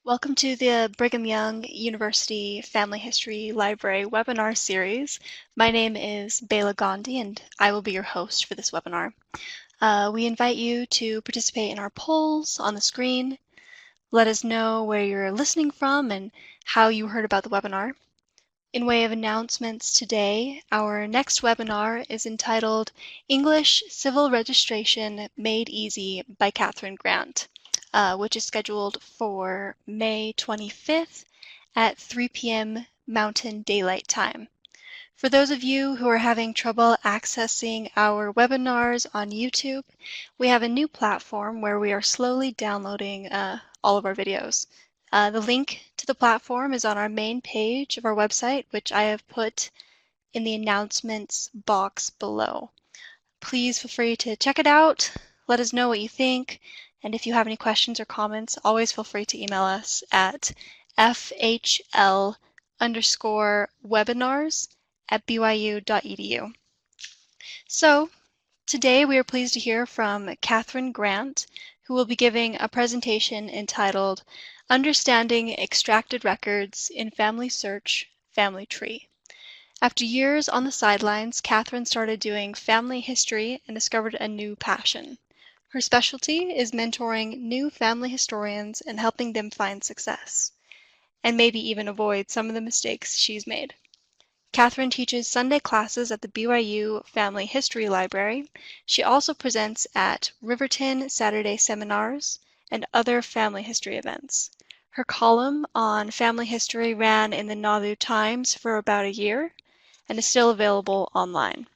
Welcome to the Brigham Young University Family History Library webinar series. My name is Bela Gandhi and I will be your host for this webinar. We invite you to participate in our polls on the screen. Let us know where you're listening from and how you heard about the webinar. In way of announcements today, our next webinar is entitled English Civil Registration Made Easy by Kathryn Grant, which is scheduled for May 25th at 3 p.m. Mountain Daylight Time. For those of you who are having trouble accessing our webinars on YouTube, we have a new platform where we are slowly downloading all of our videos. The link to the platform is on our main page of our website, which I have put in the announcements box below. Please feel free to check it out. Let us know what you think. And if you have any questions or comments, always feel free to email us at fhl_webinars@byu.edu. So today we are pleased to hear from Kathryn Grant, who will be giving a presentation entitled Understanding Extracted Records in FamilySearch Family Tree. After years on the sidelines, Kathryn started doing family history and discovered a new passion. Her specialty is mentoring new family historians and helping them find success, and maybe even avoid some of the mistakes she's made. Kathryn teaches Sunday classes at the BYU Family History Library. She also presents at Riverton Saturday seminars and other family history events. Her column on family history ran in the Nauvoo Times for about a year and is still available online.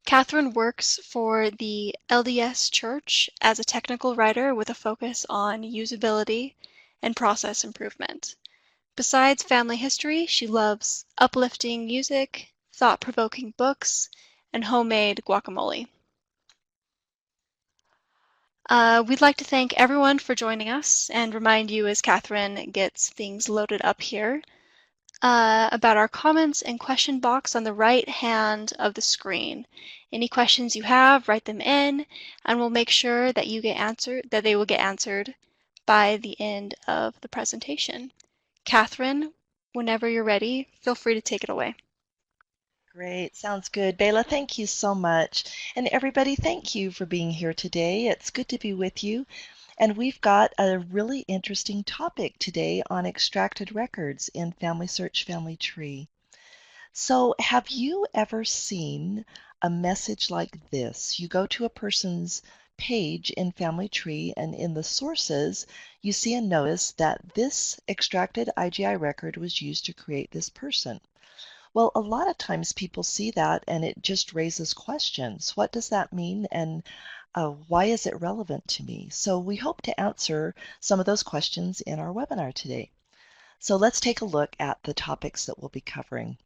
Kathryn works for the LDS Church as a technical writer with a focus on usability and process improvement. Besides family history, she loves uplifting music, thought-provoking books, and homemade guacamole. We'd like to thank everyone for joining us and remind you as Kathryn gets things loaded up here about our comments and question box on the right hand of the screen. Any questions you have, write them in, and we'll make sure that they will get answered by the end of the presentation. Kathryn, whenever you're ready, feel free to take it away. Great, sounds good. Bela, thank you so much. And everybody, thank you for being here today. It's good to be with you. And we've got a really interesting topic today on extracted records in FamilySearch Family Tree. So have you ever seen a message like this? You go to a person's page in Family Tree, and in the sources, you see a notice that this extracted IGI record was used to create this person. Well, a lot of times people see that and it just raises questions. What does that mean, and why is it relevant to me? So we hope to answer some of those questions in our webinar today. So let's take a look at the topics that we'll be covering.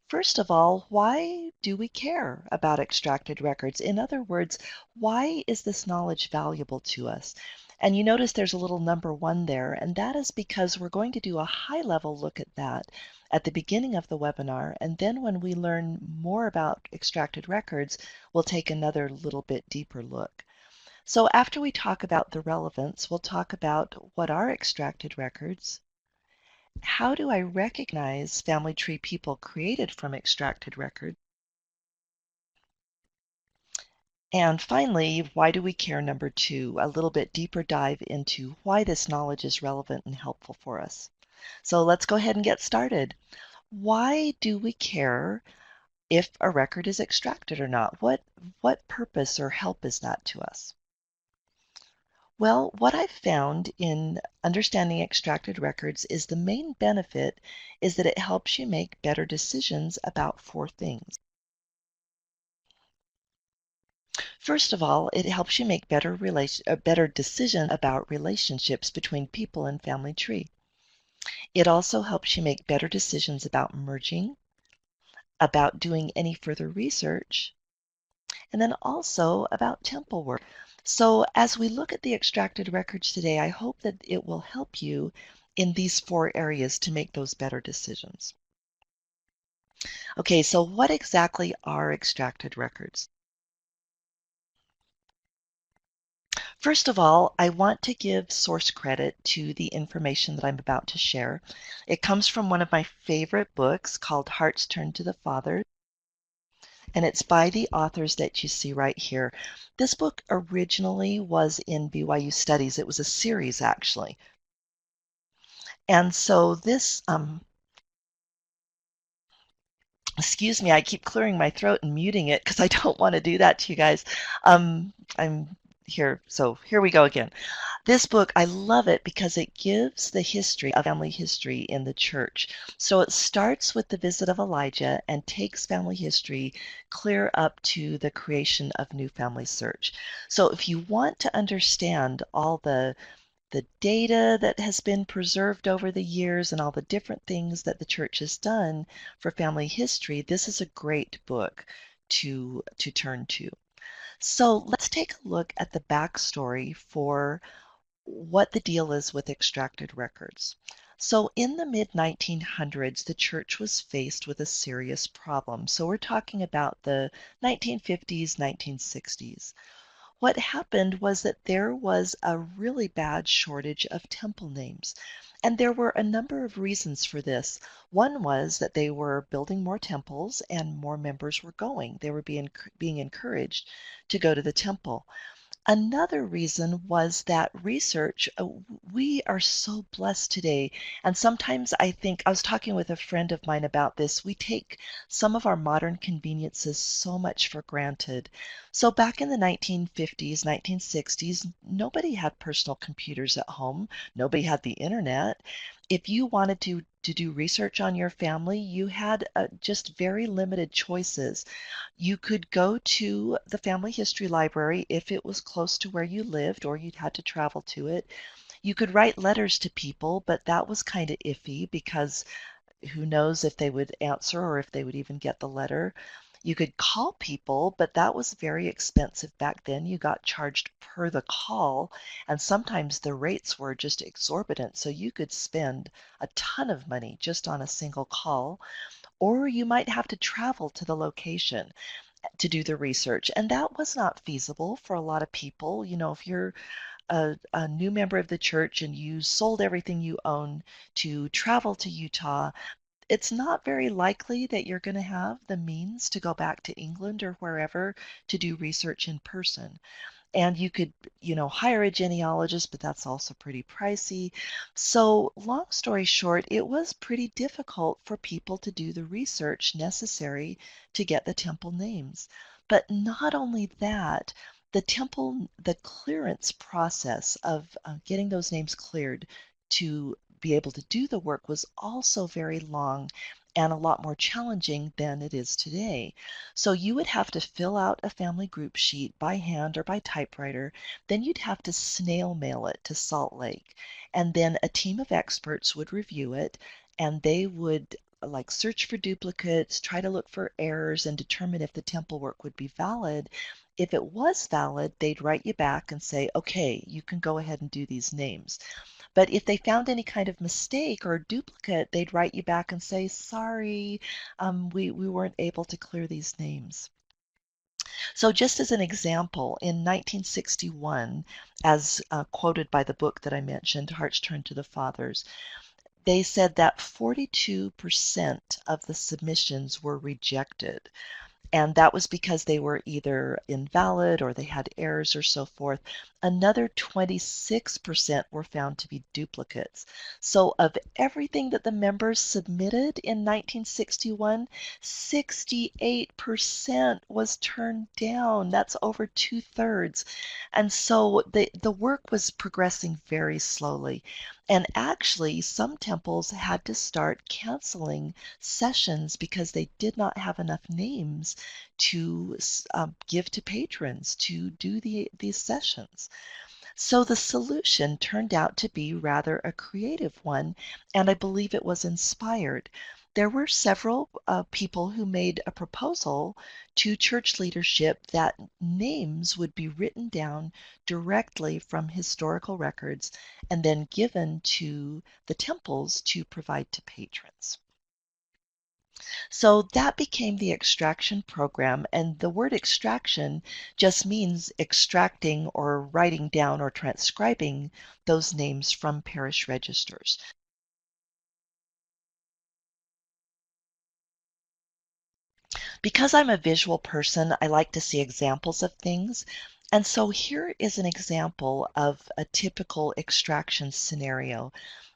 First of all, why do we care about extracted records? In other words, why is this knowledge valuable to us? And you notice there's a little number 1 there, and that is because we're going to do a high-level look at that at the beginning of the webinar, and then when we learn more about extracted records, we'll take another little bit deeper look. So after we talk about the relevance, we'll talk about what are extracted records. How do I recognize family tree people created from extracted records? And finally, why do we care, number 2, a little bit deeper dive into why this knowledge is relevant and helpful for us. So let's go ahead and get started. Why do we care if a record is extracted or not? What purpose or help is that to us? Well, what I've found in understanding extracted records is the main benefit is that it helps you make better decisions about 4 things. First of all, it helps you make better decisions about relationships between people in family tree. It also helps you make better decisions about merging, about doing any further research, and then also about temple work. So as we look at the extracted records today, I hope that it will help you in these 4 areas to make those better decisions. Okay, so what exactly are extracted records? First of all, I want to give source credit to the information that I'm about to share. It comes from one of my favorite books called Hearts Turned to the Father, and it's by the authors that you see right here. This book originally was in BYU Studies. It was a series, actually. And so this, excuse me, I keep clearing my throat and muting it because I don't want to do that to you guys. I'm here, so here we go again. This book, I love it because it gives the history of family history in the church. So it starts with the visit of Elijah and takes family history clear up to the creation of New Family Search. So if you want to understand all the data that has been preserved over the years and all the different things that the church has done for family history, this is a great book to turn to. So let's take a look at the backstory for what the deal is with extracted records. So in the mid 1900s, the church was faced with a serious problem. So we're talking about the 1950s, 1960s. What happened was that there was a really bad shortage of temple names. And there were a number of reasons for this. One was that they were building more temples and more members were going. They were being encouraged to go to the temple. Another reason was that research, we are so blessed today. And sometimes I think, I was talking with a friend of mine about this, we take some of our modern conveniences so much for granted. So back in the 1950s, 1960s, nobody had personal computers at home. Nobody had the internet. If you wanted to do research on your family, you had just very limited choices. You could go to the family history library if it was close to where you lived or you'd had to travel to it. You could write letters to people, but that was kind of iffy because who knows if they would answer or if they would even get the letter. You could call people, but that was very expensive back then. You got charged per the call, and sometimes the rates were just exorbitant. So you could spend a ton of money just on a single call, or you might have to travel to the location to do the research. And that was not feasible for a lot of people. You know, if you're a new member of the church and you sold everything you own to travel to Utah, it's not very likely that you're going to have the means to go back to England or wherever to do research in person. And you could, hire a genealogist, but that's also pretty pricey. So, long story short, it was pretty difficult for people to do the research necessary to get the temple names. But not only that, the clearance process of getting those names cleared to be able to do the work was also very long and a lot more challenging than it is today. So you would have to fill out a family group sheet by hand or by typewriter. Then you'd have to snail mail it to Salt Lake. And then a team of experts would review it and they would like search for duplicates, try to look for errors, and determine if the temple work would be valid. If it was valid, they'd write you back and say, okay, you can go ahead and do these names. But if they found any kind of mistake or duplicate, they'd write you back and say, sorry, we weren't able to clear these names. So just as an example, in 1961, as quoted by the book that I mentioned, Hearts Turned to the Fathers, they said that 42% of the submissions were rejected. And that was because they were either invalid or they had errors or so forth. Another 26% were found to be duplicates. So of everything that the members submitted in 1961, 68% was turned down. That's over two-thirds. And so the work was progressing very slowly. And actually, some temples had to start canceling sessions because they did not have enough names to give to patrons to do these sessions. So the solution turned out to be rather a creative one, and I believe it was inspired. There were several people who made a proposal to church leadership that names would be written down directly from historical records and then given to the temples to provide to patrons. So that became the extraction program, and the word extraction just means extracting or writing down or transcribing those names from parish registers. Because I'm a visual person, I like to see examples of things. And so here is an example of a typical extraction scenario.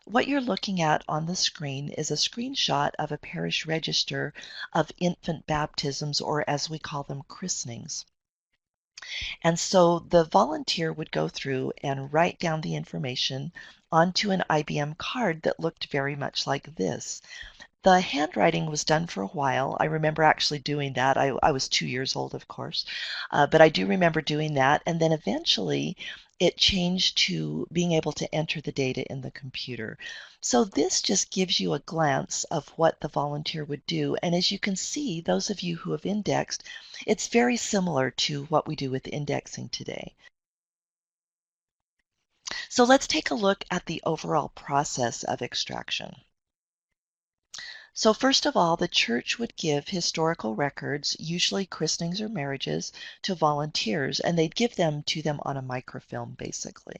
What you're looking at on the screen is a screenshot of a parish register of infant baptisms, or as we call them, christenings. And so the volunteer would go through and write down the information onto an IBM card that looked very much like this. The handwriting was done for a while. I remember actually doing that. I was 2 years old, of course, but I do remember doing that. And then eventually it changed to being able to enter the data in the computer. So this just gives you a glance of what the volunteer would do. And as you can see, those of you who have indexed, it's very similar to what we do with indexing today. So let's take a look at the overall process of extraction. So first of all, the church would give historical records, usually christenings or marriages, to volunteers, and they'd give them to them on a microfilm, basically.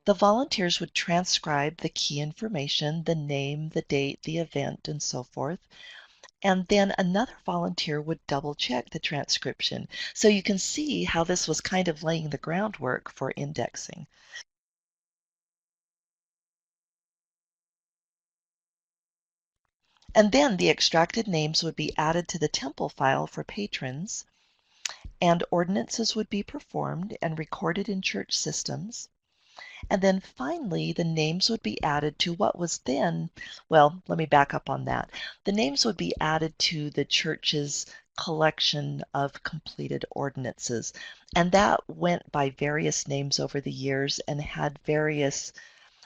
The volunteers would transcribe the key information, the name, the date, the event, and so forth. And then another volunteer would double check the transcription. So you can see how this was kind of laying the groundwork for indexing. And then the extracted names would be added to the temple file for patrons, and ordinances would be performed and recorded in church systems. And then finally, the names would be added to what was then, well, let me back up on that. The names would be added to the church's collection of completed ordinances. And that went by various names over the years and had various,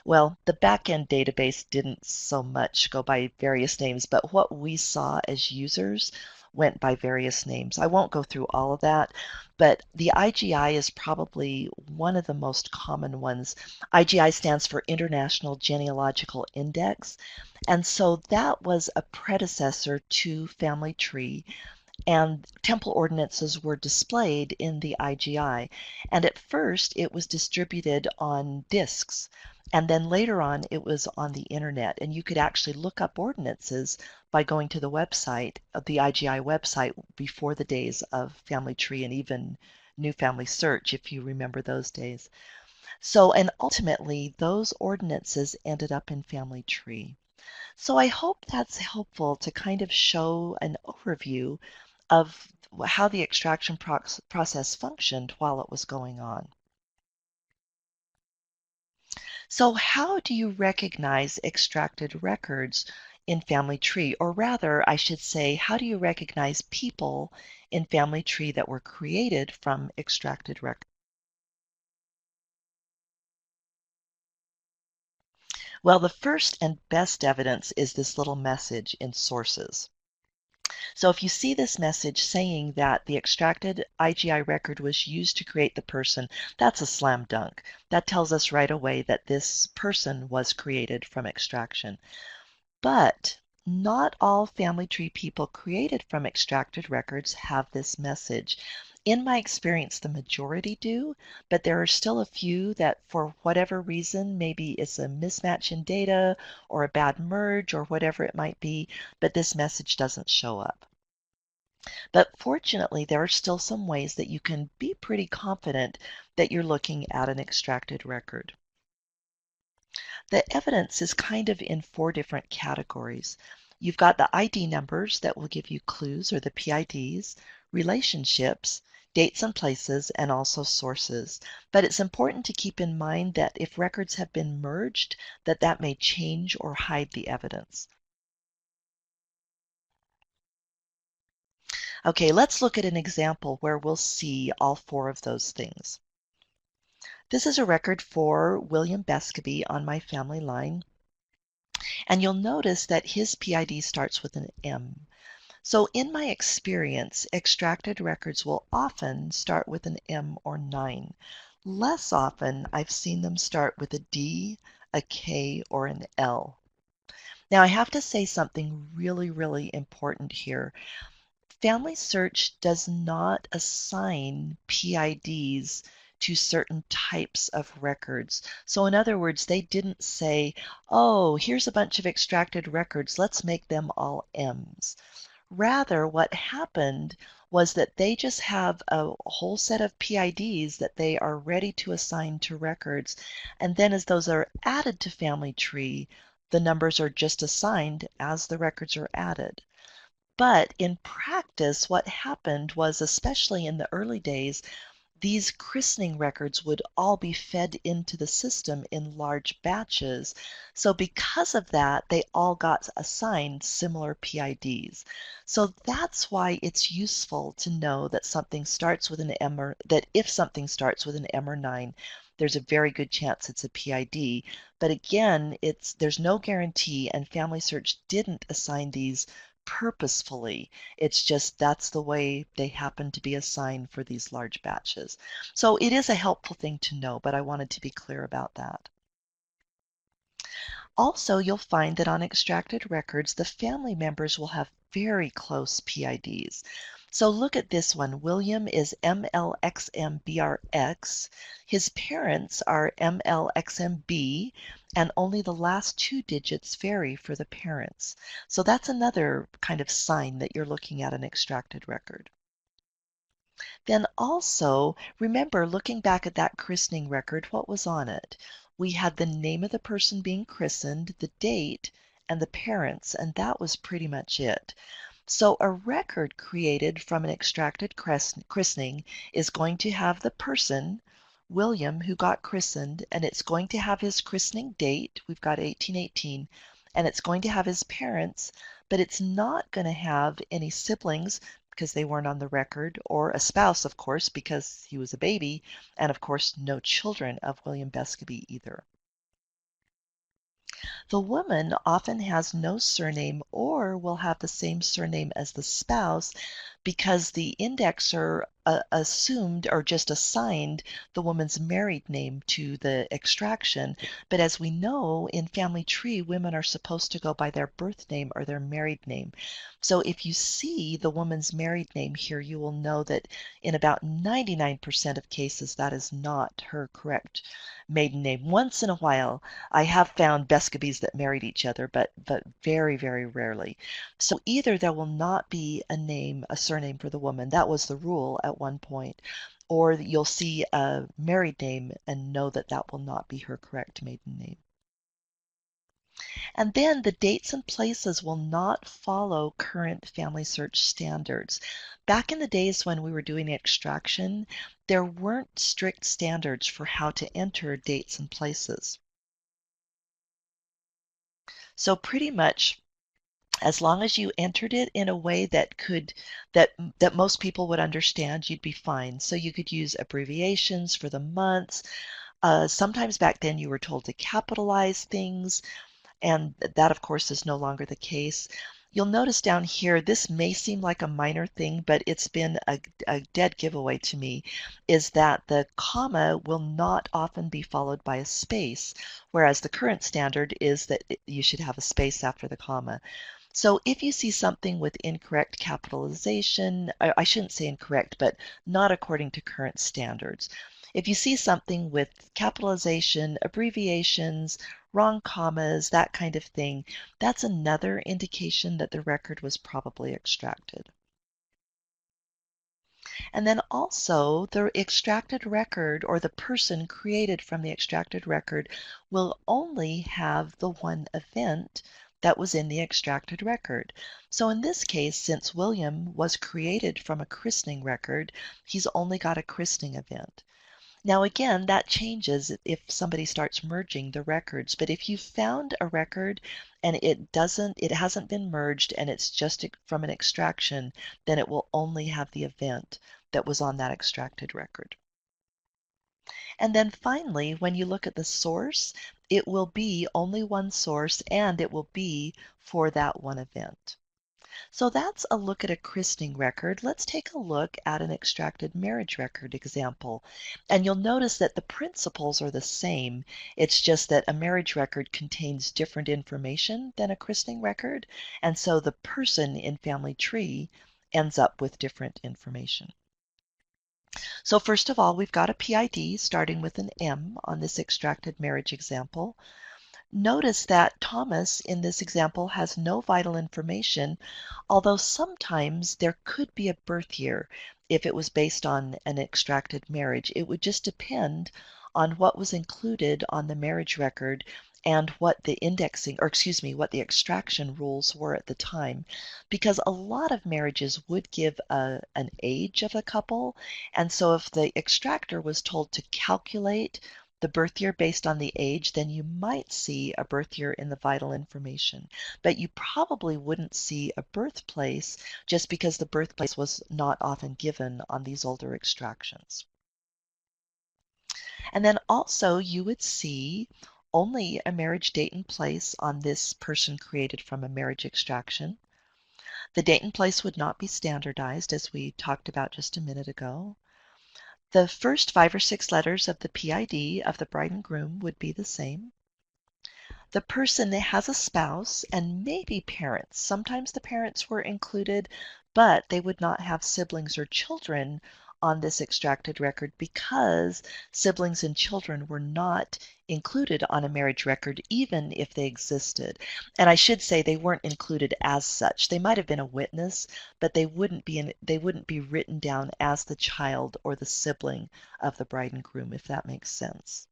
well, the backend database didn't so much go by various names, but what we saw as users went by various names. I won't go through all of that, but the IGI is probably one of the most common ones. IGI stands for International Genealogical Index, and so that was a predecessor to Family Tree, and temple ordinances were displayed in the IGI. And at first, it was distributed on discs. And then later on, it was on the internet. And you could actually look up ordinances by going to the website, the IGI website, before the days of Family Tree and even New Family Search, if you remember those days. So, and ultimately, those ordinances ended up in Family Tree. So I hope that's helpful to kind of show an overview of how the extraction process functioned while it was going on. So how do you recognize extracted records in Family Tree? Or rather, I should say, how do you recognize people in Family Tree that were created from extracted records? Well, the first and best evidence is this little message in sources. So if you see this message saying that the extracted IGI record was used to create the person, that's a slam dunk. That tells us right away that this person was created from extraction. But not all family tree people created from extracted records have this message. In my experience, the majority do, but there are still a few that, for whatever reason, maybe it's a mismatch in data or a bad merge or whatever it might be, but this message doesn't show up. But fortunately, there are still some ways that you can be pretty confident that you're looking at an extracted record. The evidence is kind of in four different categories. You've got the ID numbers that will give you clues, or the PIDs, relationships, dates and places, and also sources. But it's important to keep in mind that if records have been merged, that may change or hide the evidence. Okay, let's look at an example where we'll see all four of those things. This is a record for William Bescovy on my family line, and you'll notice that his PID starts with an M. So in my experience, extracted records will often start with an M or 9. Less often, I've seen them start with a D, a K, or an L. Now, I have to say something really, really important here. FamilySearch does not assign PIDs to certain types of records. So in other words, they didn't say, oh, here's a bunch of extracted records, let's make them all M's. Rather, what happened was that they just have a whole set of PIDs that they are ready to assign to records. And then as those are added to Family Tree, the numbers are just assigned as the records are added. But in practice, what happened was, especially in the early days, these christening records would all be fed into the system in large batches. So because of that, they all got assigned similar PIDs. So that's why it's useful to know that something starts with an M or that if something starts with an M or 9, there's a very good chance it's a PID. But again, there's no guarantee, and FamilySearch didn't assign these purposefully. It's just that's the way they happen to be assigned for these large batches. So it is a helpful thing to know, but I wanted to be clear about that. Also, you'll find that on extracted records, the family members will have very close PIDs. So look at this one. William is MLXMBRX. His parents are MLXMB, and only the last two digits vary for the parents. So that's another kind of sign that you're looking at an extracted record. Then also, remember looking back at that christening record, what was on it? We had the name of the person being christened, the date, and the parents, and that was pretty much it. So a record created from an extracted christening is going to have the person, William, who got christened, and it's going to have his christening date, we've got 1818, and it's going to have his parents, but it's not going to have any siblings because they weren't on the record, or a spouse, of course, because he was a baby, and of course no children of William Bescabee either. The woman often has no surname or will have the same surname as the spouse because the indexer assumed or just assigned the woman's married name to the extraction. But as we know, in Family Tree, women are supposed to go by their birth name or their married name. So if you see the woman's married name here, you will know that in about 99% of cases, that is not her correct maiden name. Once in a while, I have found Bescabees that married each other, but very, very rarely. So either there will not be a surname for the woman, that was the rule at one point, or you'll see a married name and know that that will not be her correct maiden name. And then the dates and places will not follow current FamilySearch standards. Back in the days when we were doing extraction, there weren't strict standards for how to enter dates and places. So pretty much as long as you entered it in a way that most people would understand, you'd be fine. So you could use abbreviations for the months. Sometimes back then you were told to capitalize things, and that of course is no longer the case. You'll notice down here, this may seem like a minor thing, but it's been a dead giveaway to me, is that the comma will not often be followed by a space, whereas the current standard is that you should have a space after the comma. So if you see something with incorrect capitalization, I shouldn't say incorrect, but not according to current standards. If you see something with capitalization, abbreviations, wrong commas, that kind of thing, that's another indication that the record was probably extracted. And then also the extracted record or the person created from the extracted record will only have the one event that was in the extracted record. So in this case, since William was created from a christening record, he's only got a christening event. Now again, that changes if somebody starts merging the records, but if you found a record and it hasn't been merged and it's just from an extraction, then it will only have the event that was on that extracted record. And then finally, when you look at the source, it will be only one source and it will be for that one event. So that's a look at a christening record. Let's take a look at an extracted marriage record example. And you'll notice that the principles are the same. It's just that a marriage record contains different information than a christening record. And so the person in family tree ends up with different information. So first of all, we've got a PID starting with an M on this extracted marriage example. Notice that Thomas in this example has no vital information, although sometimes there could be a birth year if it was based on an extracted marriage. It would just depend on what was included on the marriage record and what the indexing, or excuse me, what the extraction rules were at the time, because a lot of marriages would give an age of a couple, and so if the extractor was told to calculate the birth year based on the age, then you might see a birth year in the vital information. But you probably wouldn't see a birthplace just because the birthplace was not often given on these older extractions. And then also you would see only a marriage date and place on this person created from a marriage extraction. The date and place would not be standardized, as we talked about just a minute ago. The first 5 or 6 letters of the PID of the bride and groom would be the same. The person that has a spouse and maybe parents. Sometimes the parents were included, but they would not have siblings or children on this extracted record because siblings and children were not included on a marriage record even if they existed. And I should say they weren't included as such. They might have been a witness, but they wouldn't be written down as the child or the sibling of the bride and groom, if that makes sense.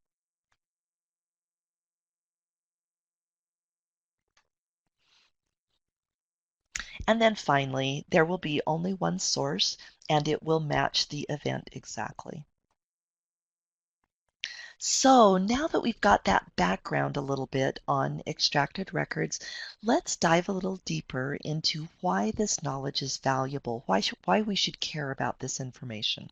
And then finally, there will be only one source and it will match the event exactly. So now that we've got that background a little bit on extracted records, let's dive a little deeper into why this knowledge is valuable, why we should care about this information.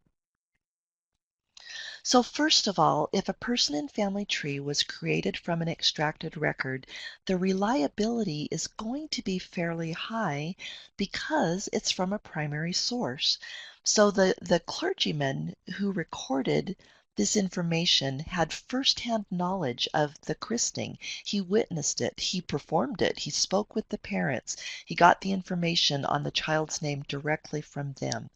So first of all, if a person in family tree was created from an extracted record, the reliability is going to be fairly high because it's from a primary source. So the clergyman who recorded this information had firsthand knowledge of the christening. He witnessed it, he performed it, he spoke with the parents, he got the information on the child's name directly from them.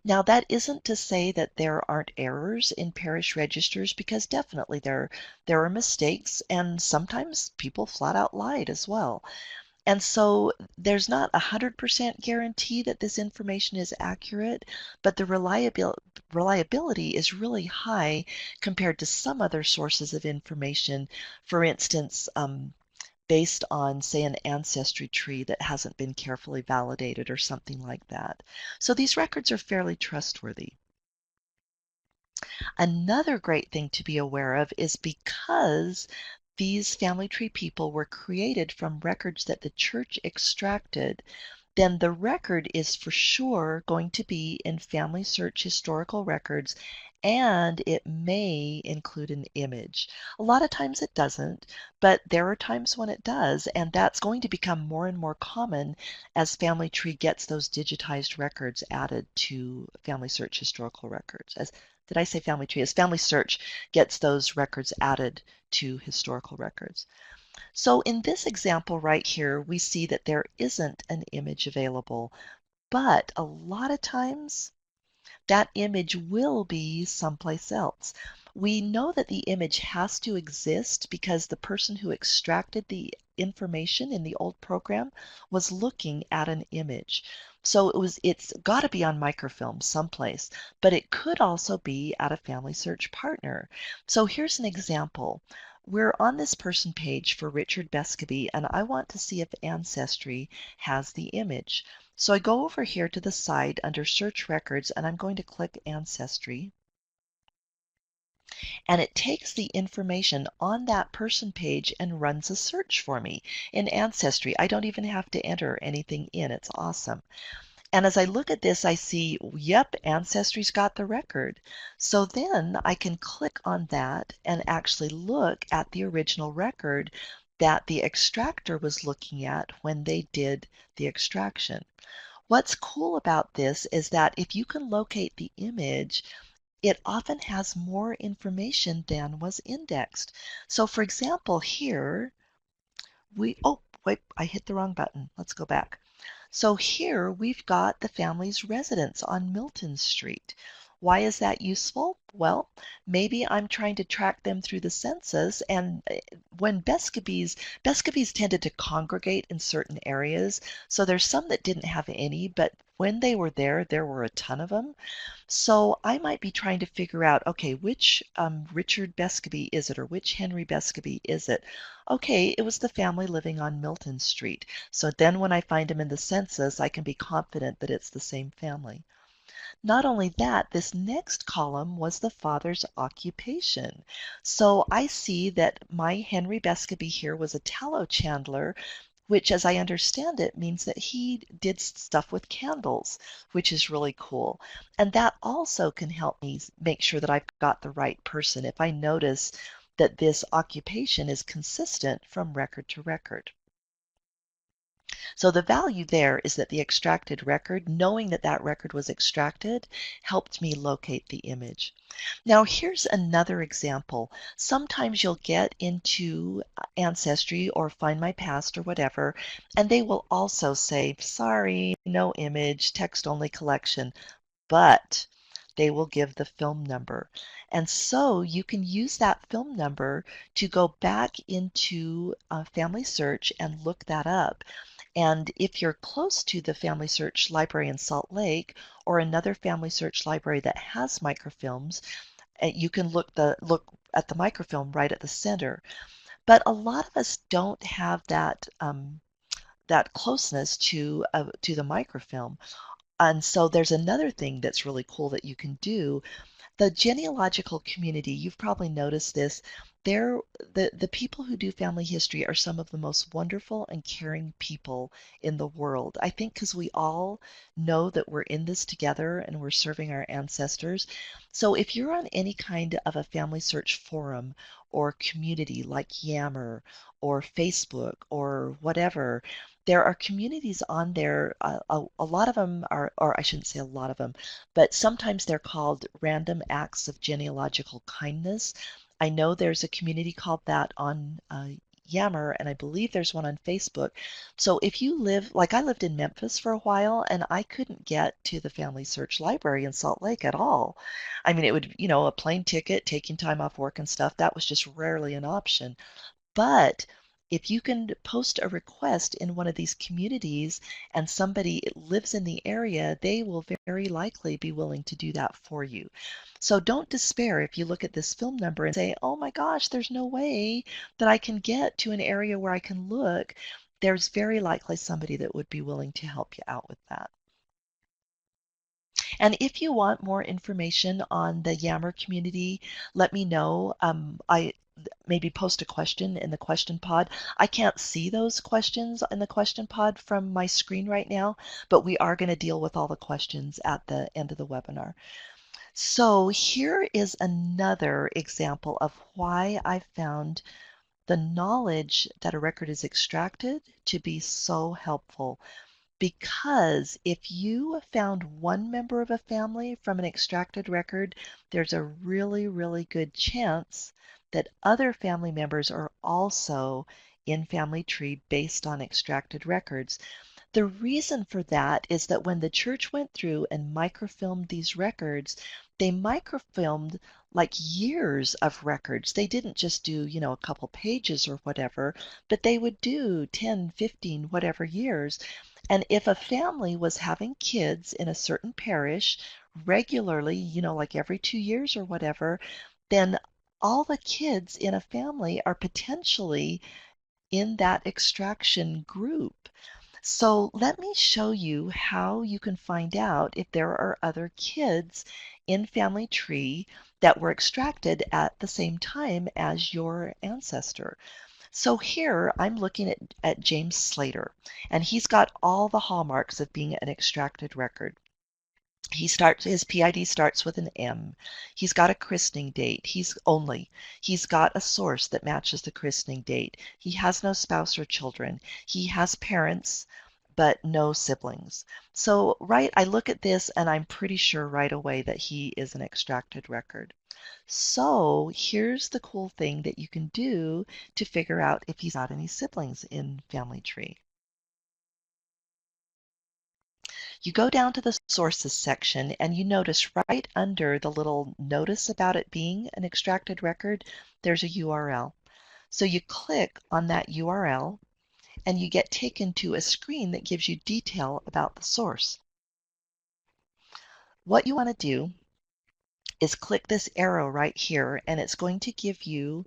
Now, that isn't to say that there aren't errors in parish registers, because definitely there are mistakes, and sometimes people flat out lied as well. And so there's not 100% guarantee that this information is accurate, but the reliability is really high compared to some other sources of information. For instance, based on, say, an ancestry tree that hasn't been carefully validated or something like that. So these records are fairly trustworthy. Another great thing to be aware of is because these family tree people were created from records that the church extracted, then the record is for sure going to be in FamilySearch historical records, and it may include an image. A lot of times it doesn't, but there are times when it does, and that's going to become more and more common as Family Tree gets those digitized records added to FamilySearch historical records. Did I say Family Tree? As FamilySearch gets those records added to historical records. So in this example right here, we see that there isn't an image available, but a lot of times that image will be someplace else. We know that the image has to exist because the person who extracted the information in the old program was looking at an image. So it's got to be on microfilm someplace, but it could also be at a FamilySearch partner. So here's an example. We're on this person page for Richard Bescaby, and I want to see if Ancestry has the image. So I go over here to the side under Search Records, and I'm going to click Ancestry. And it takes the information on that person page and runs a search for me in Ancestry. I don't even have to enter anything in. It's awesome. And as I look at this, I see, yep, Ancestry's got the record. So then I can click on that and actually look at the original record that the extractor was looking at when they did the extraction. What's cool about this is that if you can locate the image, it often has more information than was indexed. So for example, here oh, wait, I hit the wrong button. Let's go back. So here we've got the family's residence on Milton Street. Why is that useful? Well, maybe I'm trying to track them through the census, and when Bescabees tended to congregate in certain areas, so there's some that didn't have any, but when they were there were a ton of them. So I might be trying to figure out, okay, which Richard Bescabee is it, or which Henry Bescabee is it? Okay, it was the family living on Milton Street. So then when I find them in the census, I can be confident that it's the same family. Not only that, this next column was the father's occupation. So I see that my Henry Bescabee here was a tallow chandler, which, as I understand it, means that he did stuff with candles, which is really cool. And that also can help me make sure that I've got the right person if I notice that this occupation is consistent from record to record. So the value there is that the extracted record, knowing that that record was extracted, helped me locate the image. Now here's another example. Sometimes you'll get into Ancestry or Find My Past or whatever, and they will also say, sorry, no image, text only collection, but they will give the film number. And so you can use that film number to go back into FamilySearch and look that up. And if you're close to the FamilySearch library in Salt Lake or another FamilySearch library that has microfilms, you can look at the microfilm right at the center. But a lot of us don't have that closeness to the microfilm. And so there's another thing that's really cool that you can do. The genealogical community, you've probably noticed this, the people who do family history are some of the most wonderful and caring people in the world. I think because we all know that we're in this together and we're serving our ancestors. So if you're on any kind of a family search forum or community like Yammer or Facebook or whatever, there are communities on there. A lot of them are, or I shouldn't say a lot of them, but sometimes they're called random acts of genealogical kindness. I know there's a community called that on Yammer, and I believe there's one on Facebook. So if you live, like I lived in Memphis for a while, and I couldn't get to the Family Search Library in Salt Lake at all. I mean, it would, a plane ticket, taking time off work and stuff, that was just rarely an option. But if you can post a request in one of these communities and somebody lives in the area, they will very likely be willing to do that for you. So don't despair if you look at this film number and say, oh my gosh, there's no way that I can get to an area where I can look. There's very likely somebody that would be willing to help you out with that. And if you want more information on the Yammer community, let me know. I maybe post a question in the question pod. I can't see those questions in the question pod from my screen right now, but we are going to deal with all the questions at the end of the webinar. So here is another example of why I found the knowledge that a record is extracted to be so helpful. Because if you found one member of a family from an extracted record, there's a really, really good chance that other family members are also in Family Tree based on extracted records. The reason for that is that when the church went through and microfilmed these records, they microfilmed like years of records. They didn't just do, a couple pages or whatever, but they would do 10, 15, whatever years. And if a family was having kids in a certain parish regularly, like every 2 years or whatever, then all the kids in a family are potentially in that extraction group. So let me show you how you can find out if there are other kids in Family Tree that were extracted at the same time as your ancestor. So here I'm looking at James Slater, and he's got all the hallmarks of being an extracted record. His PID starts with an M. He's got a christening date. He's got a source that matches the christening date. He has no spouse or children. He has parents, but no siblings. So, right, I look at this and I'm pretty sure right away that he is an extracted record. So, here's the cool thing that you can do to figure out if he's got any siblings in family tree. You go down to the sources section and you notice right under the little notice about it being an extracted record, there's a URL. So you click on that URL and you get taken to a screen that gives you detail about the source. What you want to do is click this arrow right here and it's going to give you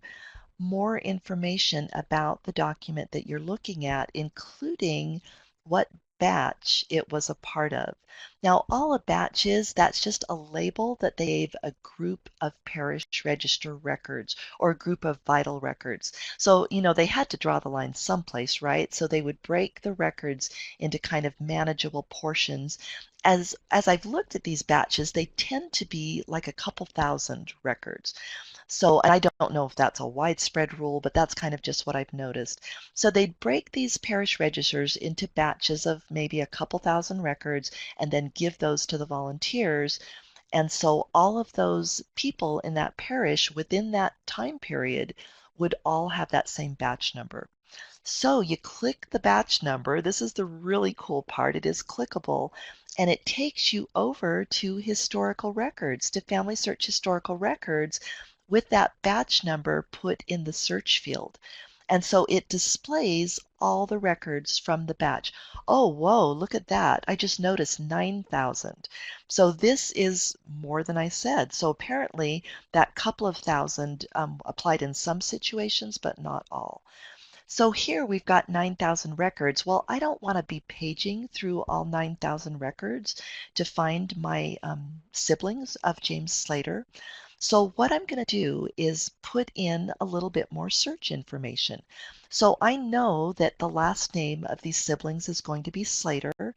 more information about the document that you're looking at, including what batch it was a part of. Now, all a batch is, that's just a label that they gave a group of parish register records or a group of vital records. So, they had to draw the line someplace, right? So they would break the records into kind of manageable portions. As I've looked at these batches, they tend to be like a couple thousand records. So, and I don't know if that's a widespread rule, but that's kind of just what I've noticed. So they'd break these parish registers into batches of maybe a couple thousand records and then give those to the volunteers. And so all of those people in that parish within that time period would all have that same batch number. So you click the batch number. This is the really cool part. It is clickable and it takes you over to historical records, to FamilySearch historical records with that batch number put in the search field. And so it displays all the records from the batch. Oh, whoa, look at that. I just noticed 9,000. So this is more than I said. So apparently that couple of thousand applied in some situations, but not all. So here we've got 9,000 records. Well, I don't want to be paging through all 9,000 records to find my siblings of James Slater. So what I'm going to do is put in a little bit more search information. So I know that the last name of these siblings is going to be Slater.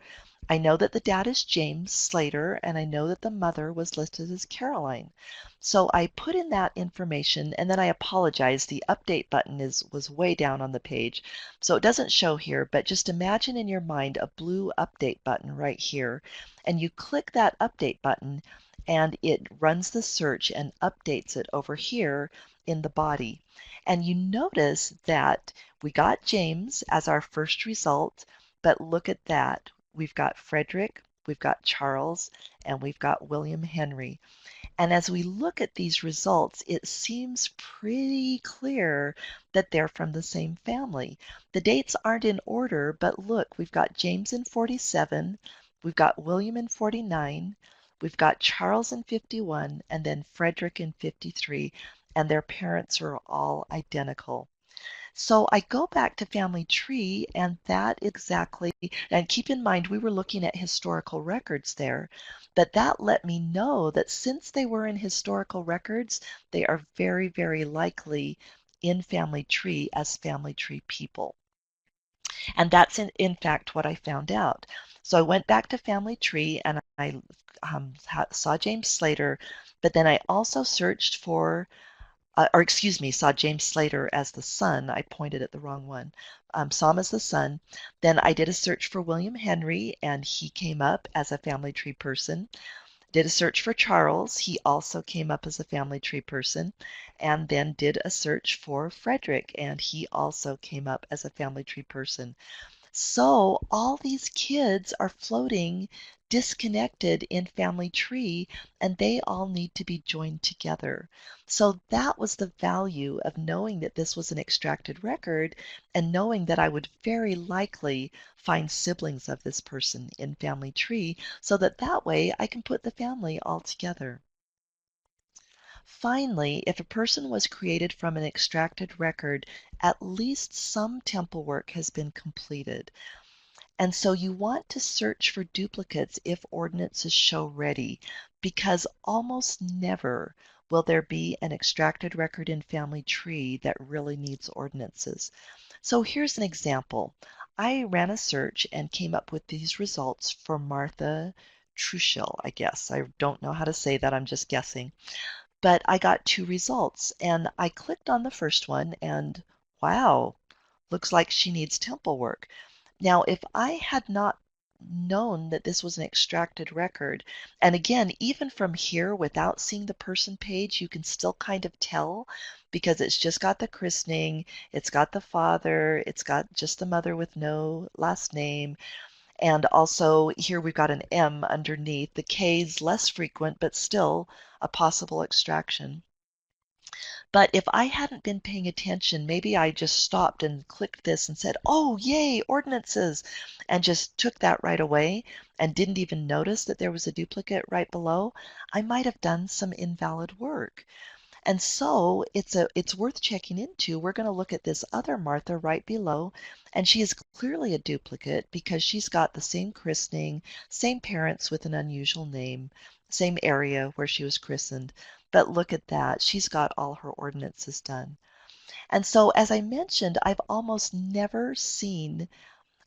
I know that the dad is James Slater, and I know that the mother was listed as Caroline. So I put in that information, and then I apologize. The update button was way down on the page, so it doesn't show here, but just imagine in your mind a blue update button right here, and you click that update button, and it runs the search and updates it over here in the body. And you notice that we got James as our first result, but look at that. We've got Frederick, we've got Charles, and we've got William Henry. And as we look at these results, it seems pretty clear that they're from the same family. The dates aren't in order, but look, we've got James in 47, we've got William in 49, we've got Charles in 51, and then Frederick in 53, and their parents are all identical. So I go back to Family Tree, and that exactly, and keep in mind we were looking at historical records there, but that let me know that since they were in historical records, they are very, very likely in Family Tree as Family Tree people. And that's in fact what I found out. So I went back to Family Tree and I saw James Slater, but then I also searched for or excuse me, saw James Slater as the son. I pointed at the wrong one. Saw him as the son. Then I did a search for William Henry, and he came up as a family tree person. Did a search for Charles. He also came up as a family tree person. And then did a search for Frederick, and he also came up as a family tree person. So all these kids are floating disconnected in family tree and they all need to be joined together. So that was the value of knowing that this was an extracted record and knowing that I would very likely find siblings of this person in family tree so that way I can put the family all together. Finally, if a person was created from an extracted record, at least some temple work has been completed. And so you want to search for duplicates if ordinances show ready, because almost never will there be an extracted record in Family Tree that really needs ordinances. So here's an example. I ran a search and came up with these results for Martha Trushil, I guess. I don't know how to say that. I'm just guessing. But I got two results, and I clicked on the first one, and wow, looks like she needs temple work. Now, if I had not known that this was an extracted record, and again, even from here, without seeing the person page, you can still kind of tell because it's just got the christening, it's got the father, it's got just the mother with no last name, and also here we've got an M underneath. The K is less frequent, but still a possible extraction. But if I hadn't been paying attention, maybe I just stopped and clicked this and said, oh, yay, ordinances, and just took that right away and didn't even notice that there was a duplicate right below, I might have done some invalid work. And so it's worth checking into. We're going to look at this other Martha right below, and she is clearly a duplicate because she's got the same christening, same parents with an unusual name, same area where she was christened. But look at that. She's got all her ordinances done. And so, as I mentioned, I've almost never seen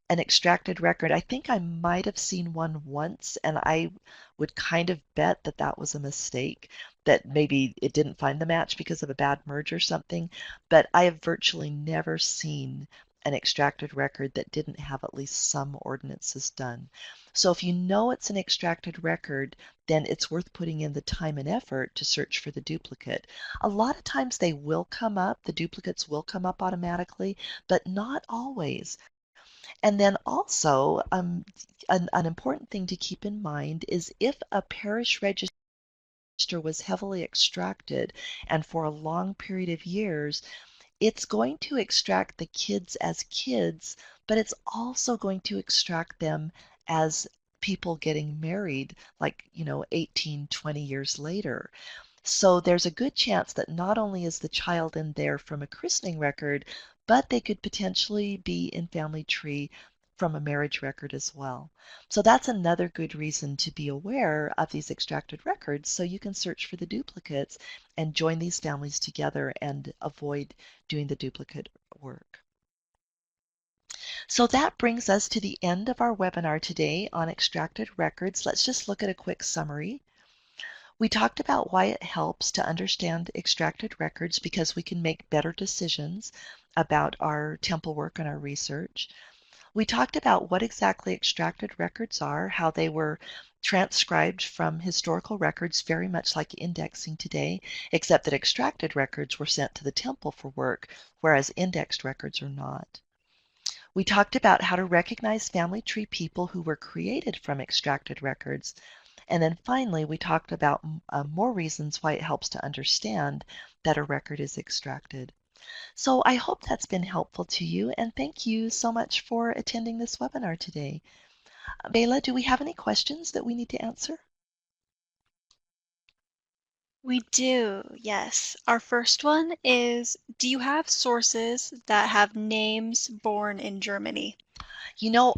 an extracted record. I think I might have seen one once, and I would kind of bet that that was a mistake, that maybe it didn't find the match because of a bad merge or something. But I have virtually never seen an extracted record that didn't have at least some ordinances done. So if you know it's an extracted record, then it's worth putting in the time and effort to search for the duplicate. A lot of times they will come up, the duplicates will come up automatically, but not always. And then also, an important thing to keep in mind is if a parish register was heavily extracted and for a long period of years, it's going to extract the kids as kids, but it's also going to extract them as people getting married, like, 18, 20 years later. So there's a good chance that not only is the child in there from a christening record, but they could potentially be in family tree from a marriage record as well. So that's another good reason to be aware of these extracted records so you can search for the duplicates and join these families together and avoid doing the duplicate work. So that brings us to the end of our webinar today on extracted records. Let's just look at a quick summary. We talked about why it helps to understand extracted records because we can make better decisions about our temple work and our research. We talked about what exactly extracted records are, how they were transcribed from historical records, very much like indexing today, except that extracted records were sent to the temple for work, whereas indexed records are not. We talked about how to recognize family tree people who were created from extracted records. And then finally, we talked about more reasons why it helps to understand that a record is extracted. So I hope that's been helpful to you, and thank you so much for attending this webinar today. Bela, do we have any questions that we need to answer? We do, yes. Our first one is, do you have sources that have names born in Germany?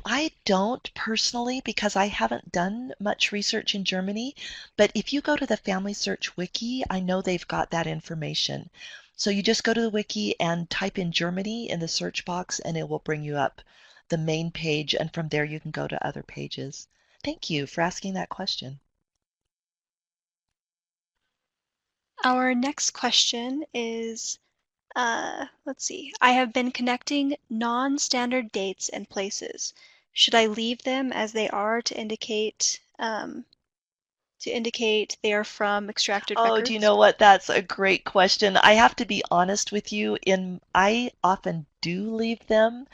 I don't personally because I haven't done much research in Germany, but if you go to the FamilySearch wiki, I know they've got that information. So you just go to the wiki and type in Germany in the search box and it will bring you up the main page, and from there you can go to other pages. Thank you for asking that question. Our next question is, let's see. I have been connecting non-standard dates and places. Should I leave them as they are to indicate they are from extracted Oh, do you records? know what? That's a great question. I have to be honest with you. I often do leave them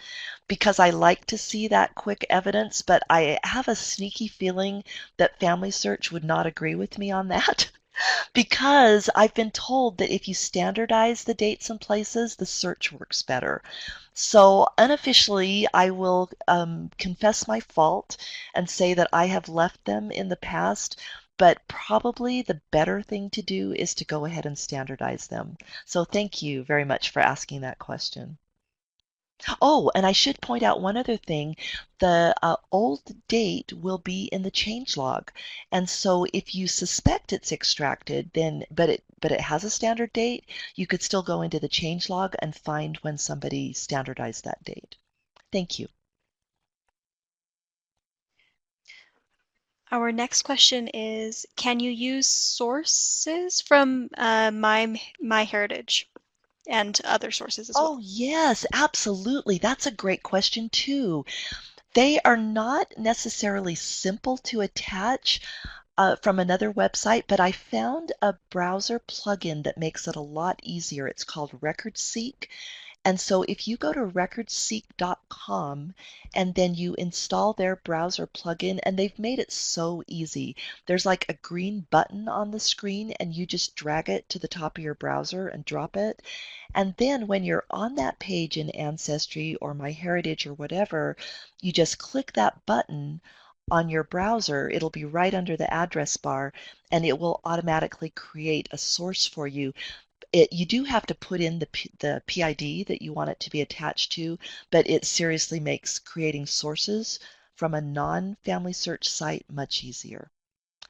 because I like to see that quick evidence, but I have a sneaky feeling that FamilySearch would not agree with me on that. Because I've been told that if you standardize the dates and places, the search works better. So unofficially, I will confess my fault and say that I have left them in the past, but probably the better thing to do is to go ahead and standardize them. So thank you very much for asking that question. Oh, and I should point out one other thing. The old date will be in the change log. And so if you suspect it's extracted, then but it has a standard date, you could still go into the change log and find when somebody standardized that date. Thank you. Our next question is, can you use sources from MyHeritage and other sources as Oh, well? yes, absolutely. That's a great question, too. They are not necessarily simple to attach from another website, but I found a browser plugin that makes it a lot easier. It's called RecordSeek. And so if you go to recordseek.com and then you install their browser plugin, and they've made it so easy. There's like a green button on the screen, and you just drag it to the top of your browser and drop it. And then when you're on that page in Ancestry or MyHeritage or whatever, you just click that button on your browser. It'll be right under the address bar, and it will automatically create a source for you. You do have to put in the PID that you want it to be attached to, but it seriously makes creating sources from a non-family search site much easier.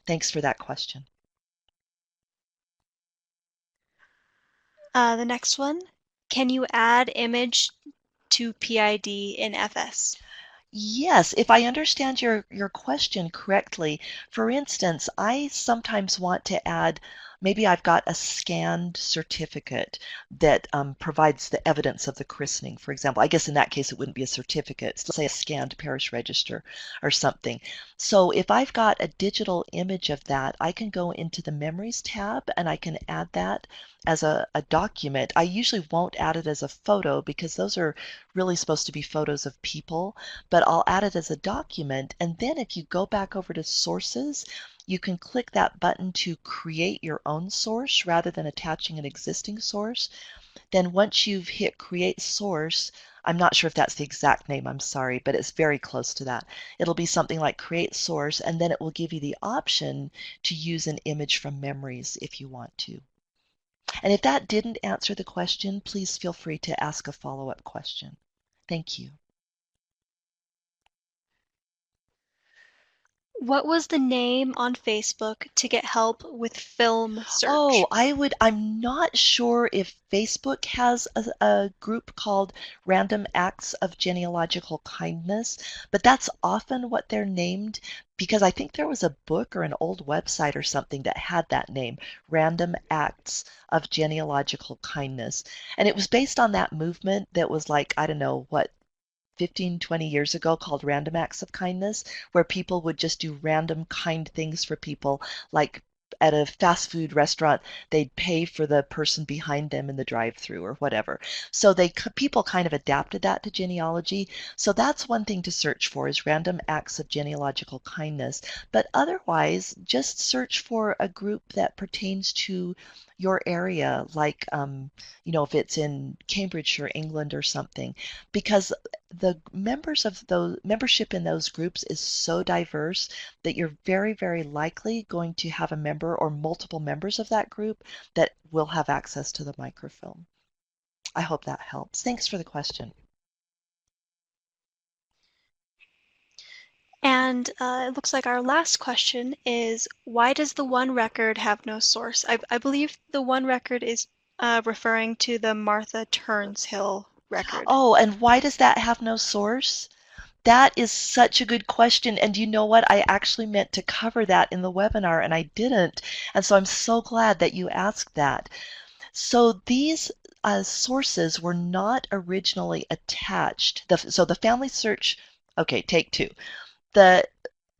Thanks for that question. The next one, can you add image to PID in FS? Yes, if I understand your question correctly, for instance, I sometimes want to add, maybe I've got a scanned certificate that provides the evidence of the christening, for example. I guess in that case it wouldn't be a certificate, it's, let's say, a scanned parish register or something. So if I've got a digital image of that, I can go into the Memories tab and I can add that as a document. I usually won't add it as a photo because those are really supposed to be photos of people, but I'll add it as a document. And then if you go back over to sources, you can click that button to create your own source rather than attaching an existing source. Then once you've hit create source, I'm not sure if that's the exact name, I'm sorry, but it's very close to that. It'll be something like create source, and then it will give you the option to use an image from Memories if you want to. And if that didn't answer the question, please feel free to ask a follow-up question. Thank you. What was the name on Facebook to get help with film Oh, search? I'm not sure if Facebook has a group called Random Acts of Genealogical Kindness, but that's often what they're named because I think there was a book or an old website or something that had that name, Random Acts of Genealogical Kindness. And it was based on that movement that was like, I don't know, what, 15, 20 years ago called Random Acts of Kindness, where people would just do random kind things for people, like at a fast food restaurant, they'd pay for the person behind them in the drive-through or whatever. So people kind of adapted that to genealogy. So that's one thing to search for is random acts of genealogical kindness. But otherwise, just search for a group that pertains to your area, like if it's in Cambridgeshire, England or something, because the membership in those groups is so diverse that you're very, very likely going to have a member or multiple members of that group that will have access to the microfilm. I hope that helps. Thanks for the question. And it looks like our last question is, why does the one record have no source? I believe the one record is referring to the Martha Turnshill record. Oh, and why does that have no source? That is such a good question. And you know what? I actually meant to cover that in the webinar and I didn't. And so I'm so glad that you asked that. So these sources were not originally attached. So the Family Search, okay, take two. The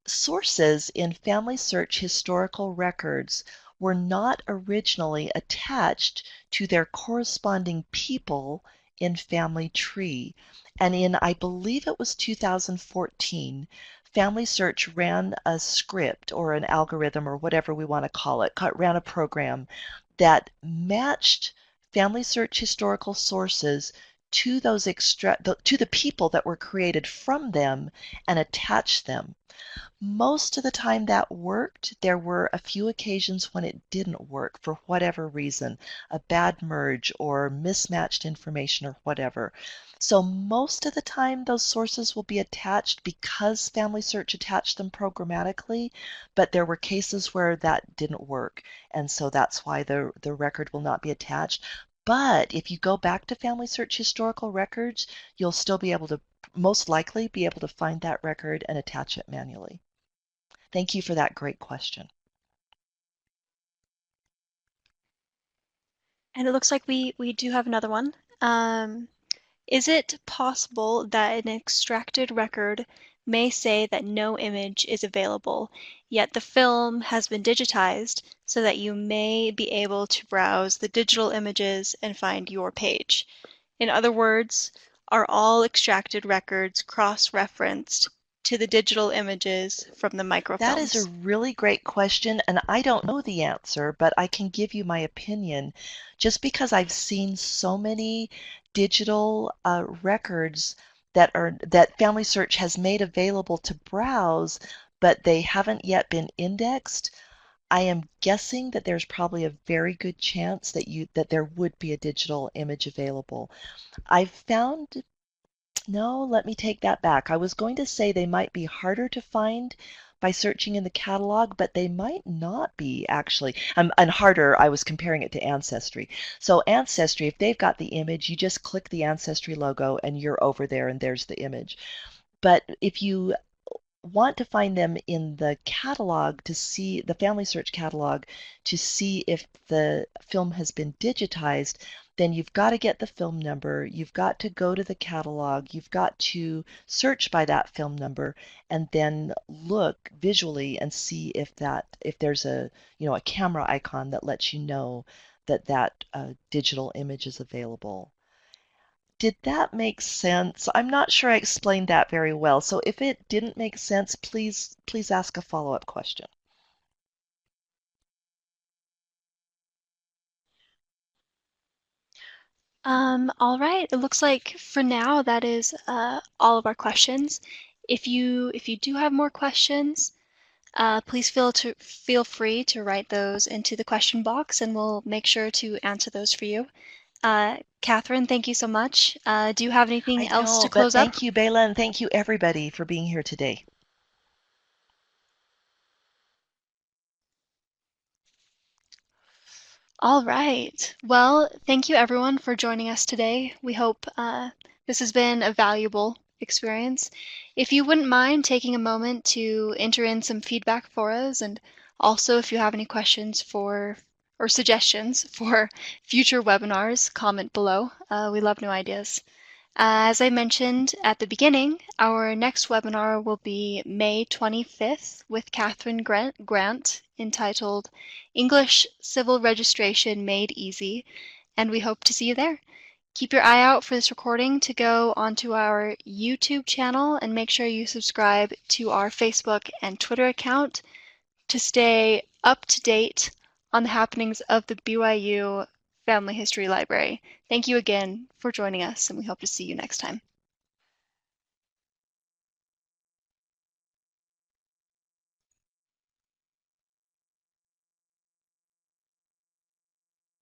sources in Family Search historical records were not originally attached to their corresponding people in Family Tree. And in, I believe it was 2014, Family Search ran a script or an algorithm or whatever we want to call it, ran a program that matched Family Search historical sources to to the people that were created from them and attached them. Most of the time that worked. There were a few occasions when it didn't work for whatever reason, a bad merge or mismatched information or whatever. So most of the time those sources will be attached because Family Search attached them programmatically, but there were cases where that didn't work, and so that's why the record will not be attached. But if you go back to Family Search historical records, you'll still be able to most likely be able to find that record and attach it manually. Thank you for that great question. And it looks like we do have another one. Is it possible that an extracted record may say that no image is available, yet the film has been digitized so that you may be able to browse the digital images and find your page? In other words, are all extracted records cross-referenced to the digital images from the That is a microfilms? really great question, and I don't know the answer, but I can give you my opinion. Just because I've seen so many digital records that FamilySearch has made available to browse, but they haven't yet been indexed, I am guessing that there's probably a very good chance that there would be a digital image available. I've found No, let me take that back. I was going to say they might be harder to find by searching in the catalog, but they might not be actually. And harder, I was comparing it to Ancestry. So Ancestry, if they've got the image, you just click the Ancestry logo and you're over there and there's the image. But if you want to find them in the catalog to see the FamilySearch catalog to see if the film has been digitized, then you've got to get the film number, you've got to go to the catalog, you've got to search by that film number, and then look visually and see if there's a camera icon that lets you know that digital image is available. Did that make sense? I'm not sure I explained that very well. So if it didn't make sense, please ask a follow-up question. All right. It looks like for now that is all of our questions. If you do have more questions, please feel free to write those into the question box, and we'll make sure to answer those for you. Kathryn, thank you so much. Do you have anything I else to don't, but close up? thank you, Bela, and thank you everybody for being here today. All right. Well, thank you everyone for joining us today. We hope this has been a valuable experience. If you wouldn't mind taking a moment to enter in some feedback for us, and also if you have any questions for or suggestions for future webinars, comment below. We love new ideas. As I mentioned at the beginning, our next webinar will be May 25th with Kathryn Grant entitled English Civil Registration Made Easy, and we hope to see you there. Keep your eye out for this recording to go onto our YouTube channel, and make sure you subscribe to our Facebook and Twitter account to stay up to date on the happenings of the BYU Family History Library. Thank you again for joining us, and we hope to see you next time.